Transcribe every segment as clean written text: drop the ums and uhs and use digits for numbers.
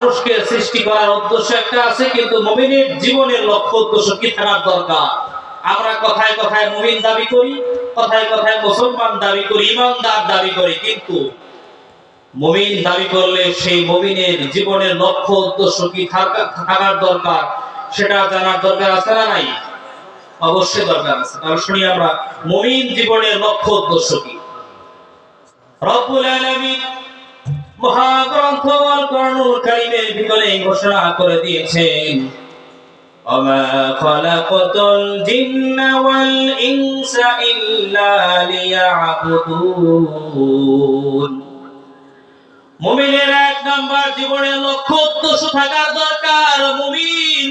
মানুষকে সৃষ্টি করার উদ্দেশ্য একটা আছে, কিন্তু মুমিনের জীবনের লক্ষ্য উদ্দেশ্য কি থাকার দরকার? আমরা কথায় কথায় মুমিন দাবি করি, কথায় কথায় মুসলমান দাবি করি, ইমানদার দাবি করি, কিন্তু মুমিন দাবি করলে সেই মুমিনের জীবনের লক্ষ্য উদ্দেশ্য কি থাকার দরকার সেটা জানার দরকার আছে না নাই? অবশ্যই দরকার আছে। তাহলে শুনি আমরা মুমিন জীবনের লক্ষ্য উদ্দেশ্য কি। রব্বুল আলামিন মহাগ্রন্থ আল কোরআনুল কারীমের ভিতরে ঘোষণা করে দিয়েছেন, ওমা খালাকাতুল জিন্না ওয়াল ইনসা ইল্লা লিয়াবুদুন। মুমিনের এক নাম্বার জীবনের লক্ষ্য উদ্দেশ্য থাকার দরকার। মুমিন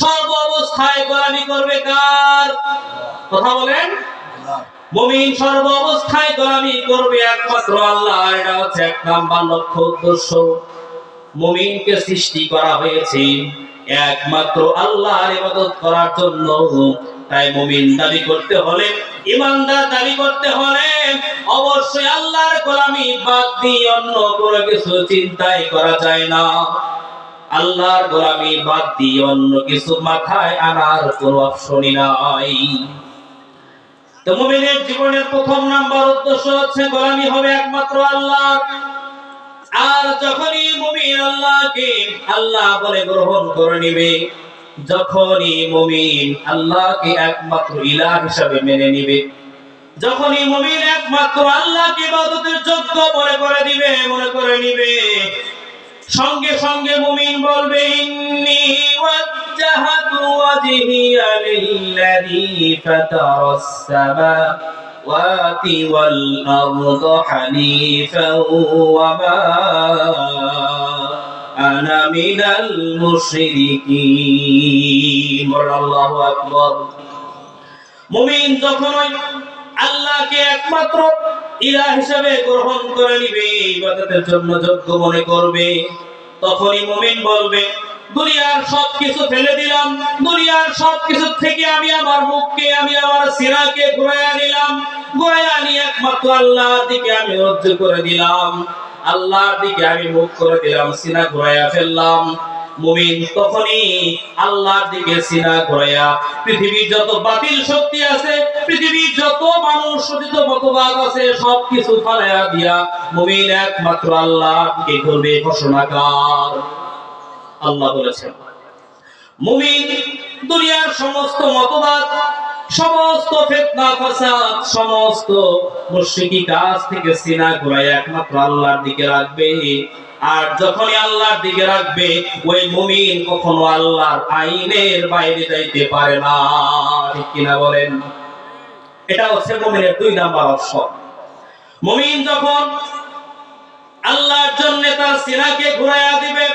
সর্ব অবস্থায় গোলামি করবে কার? কথা বলেন। মুমিন সর্ব অবস্থায় গোলামি করবে একমাত্র আল্লাহ। এটা হচ্ছে এক নাম্বার লক্ষ্য উদ্দেশ্য। মুমিনকে সৃষ্টি করা হয়েছে একমাত্র আল্লাহর ইবাদত করার জন্য। তাই মুমিন দাবি করতে হলে, ইমানদার দাবি করতে হলে অবশ্যই আল্লাহর গোলামি বাদ দিয়ে অন্য কোনো কিছু চিন্তাই করা যায় না। আল্লাহর গোলামি বাদ দিয়ে অন্য কিছু মাথায় আনার কোনো অপশনই নাই। তো মুমিনের জীবনের প্রথম নাম্বার উদ্দেশ্য হচ্ছে গোলামি হবে একমাত্র আল্লাহ। আর যখনই মুমিন আল্লাহকে আল্লাহ বলে গ্রহণ করে নিবে, যখনই মুমিন আল্লাহকে একমাত্র ইলাহ হিসাবে মেনে নিবে, যখনই মুমিন একমাত্র আল্লাহকে ইবাদতের যোগ্য মনে করে নিবে, সঙ্গে সঙ্গে মুমিন বলবে, ইন্নী ওয়াজ্জাহাতু ওয়াজহিয়া লিল্লাযী ফাতারাস সামাওয়াতি ওয়াল আরদা হানিফান ওয়া মা আনা মিনাল মুশরিকিন। আল্লাহু আকবার। মুমিন যখন আল্লাহকে একমাত্র ইলাহ হিসেবে গ্রহণ করে নিবে, ইবাদতের জন্য যোগ্য মনে করবে, তখনই মুমিন বলবে, দুনিয়ার সবকিছু ফেলে দিলাম, দুনিয়ার সবকিছু থেকে আমি আমার মুখকে, আমি আমার সিনাকে ঘুরাইয়া নিলাম, ঘুরাইয়া নিয়ে একমাত্র আল্লাহর দিকে আমি রুজু করে দিলাম, আল্লাহর দিকে আমি মুখ করে দিলাম, সিনা ঘুরাইয়া ফেললাম। মুমিন তখনই আল্লাহর দিকে সিনা ঘুরাইয়া পৃথিবীর যত বাতিল শক্তি আছে, পৃথিবীর যত মানুষ সূচিত মতবাদ আছে, সবকিছু ফালাইয়া দিয়া মুমিন একমাত্র আল্লাহর দিকে ঘুরবে। ঘোষণাকার আল্লাহ বলেছেন, মুমিন দুনিয়ার সমস্ত মতবাদ, সমস্ত ফিতনা ফাসাদ, সমস্ত মুশরিকি কাজ থেকে সিনা ঘুরাইয়া একমাত্র আল্লাহর দিকে রাখবে। আর যখনই আল্লাহর দিকে রাখবে, ওই মুমিন কখনো আল্লাহর আইনের বাইরে যাইতে পারে না। ঠিক কিনা বলেন? এটা হচ্ছে মুমিনের দুই নাম্বার অপশন। মুমিন যখন আল্লাহর জন্য তার সিনাকে ঘুরাইয়া দিবে,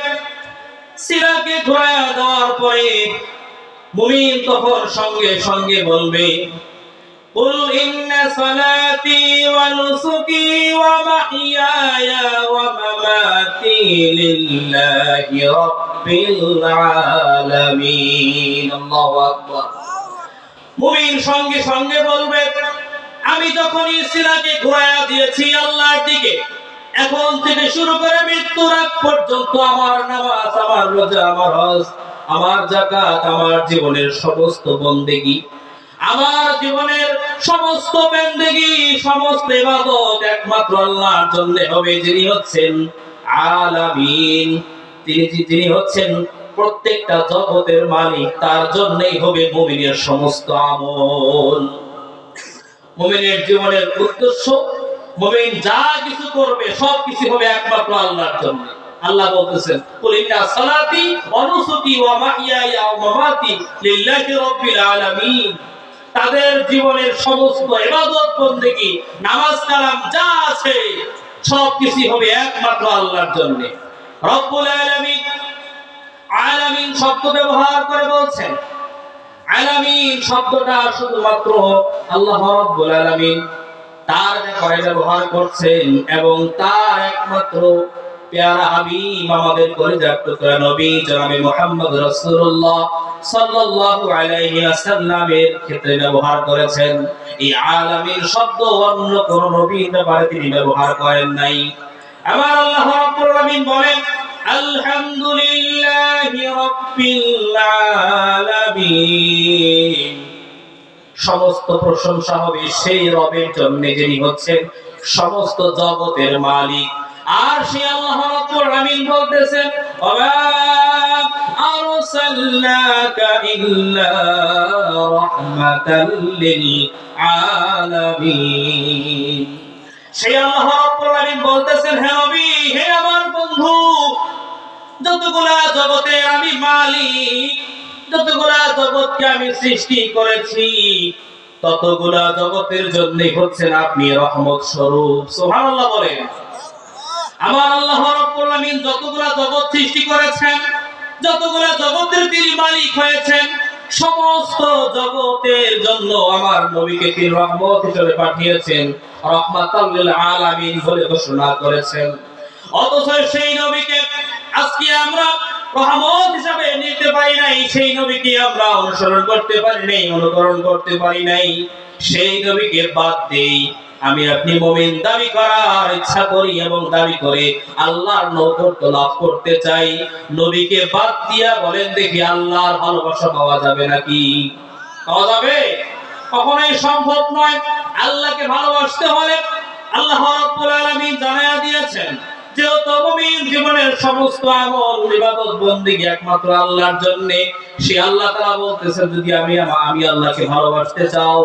সিনাকে ঘুরাইয়া দেওয়ার পরে মুমিন তখন সঙ্গে সঙ্গে বলবে, কুল ইন্না সালাতি ওয়া নুসুকি ওয়া মাহইয়ায়া ওয়া মামাতি লিল্লাহি রাব্বিল আলামিন। আল্লাহু আকবার। মুমিন সঙ্গে সঙ্গে বলবে, আমি যখনই সিনাকে ঘুরাইয়া দিয়েছি আল্লাহর দিকে, এখন থেকে শুরু করে মৃত্যুর আগ পর্যন্ত আমার নামাজ, আমার রোজা, আমার হজ, আমার যাকাত, আমার জীবনের সমস্ত বন্দেগী, আমার জীবনের সমস্ত বন্দেগী, সমস্ত ইবাদত একমাত্র আল্লাহর জন্য হবে, যিনি হচ্ছেন আলামিন, যিনি হচ্ছেন প্রত্যেকটা জগতের মালিক, তার জন্যই হবে মুমিনের সমস্ত আমল। মুমিনের জীবনের উদ্দেশ্য, মুমিন যা কিছু করবে সবকিছু হবে একমাত্র আল্লাহর জন্য। আল্লাহ বলতেছেন, কুল ইন্না সালাতি ওয়া নুসুকি ওয়া মাহইয়ায়া ওয়া মামাতি লিল্লাহি রাব্বিল আলামিন। তাদের জীবনের সমস্ত ইবাদত বন্দেগী, নামাজ কালাম যা আছে সবকিছু হবে একমাত্র আল্লাহর জন্য। রব্বুল আলামিন, আলামিন শব্দ ব্যবহার করে বলছেন, আলামিন শব্দটা শুধুমাত্র আল্লাহ রাব্বুল আলামিন তার ব্যাপারে ব্যবহার করছেন, এবং তার একমাত্র প্যারা হাবিব আমাদের কলিজার টুকরা নবী জনাবে মুহাম্মদ রাসূলুল্লাহ সাল্লাল্লাহু আলাইহি ওয়াসাল্লামের ক্ষেত্রে ব্যবহার করেছেন। এই আলামিন শব্দ অন্য কোন নবীর ব্যাপারে তিনি ব্যবহার করেন নাই। আমার আল্লাহ রাব্বুল আলামিন বলেন, আলহামদুলিল্লাহি রাব্বিল আলামিন। সমস্ত প্রশংসা হবে সেই রবের জন্য যিনি হচ্ছেন সমস্ত জগতের মালিক। আর সেই আল্লাহ রাব্বুল আলামিন বলতেছেন ওয়া আরসালনাকা ইল্লা রাহমাতাল লিল আলামিন। সেই আল্লাহ রাব্বুল আলামিন বলতেছেন হে নবী, হে আমার বন্ধু, যতগুলা জগতের আমি মালিক, যতগুলা জগৎকে আমি সৃষ্টি করেছি, ততগুলা জগতের জন্যই হচ্ছেন আপনি রহমত স্বরূপ। সুবহানাল্লাহ বলেন। আমার আল্লাহ রাব্বুল আলামিন যতগুলা জগৎ সৃষ্টি করেছেন, যতগুলা জগতের তিনি মালিক হয়েছেন, সমস্ত জগতের জন্য আমার নবীকে তিনি রহমত হিসেবে পাঠিয়েছেন, রাহমাতাল লিল আলামিন বলে ঘোষণা করেছেন। অথচ সেই নবীকে আজকে আমরা রহমত হিসেবে নিতে পারি নাই, সেই নবীকে আমরা অনুসরণ করতে পারি নাই, অনুকরণ করতে পারি নাই। সেই নবীকে বাদ দেই আমি আপনি মুমিন দাবি করার ইচ্ছা করি এবং দাবি করে আল্লাহর নৈকট্য লাভ করতে চাই, নবীকে বাদ দিয়া বলেন দেখি আল্লাহর ভালোবাসা পাওয়া যাবে নাকি? পাওয়া যাবে? কখনোই সম্ভব নয়। আল্লাহকে ভালোবাসতে হলে আল্লাহ রাব্বুল আলামিন জানায়া দিয়েছেন যেহেতু মুমিন জীবনের সমস্ত আমল ইবাদত বندگی একমাত্র আল্লাহর জন্য, সে আল্লাহ তাআলা বলতেছেন যদি আমি আল্লাহকে ভালোবাসতে চাও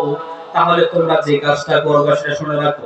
তাহলে তোমরা যে কাজটা করবে সেটা শুনে রাখো।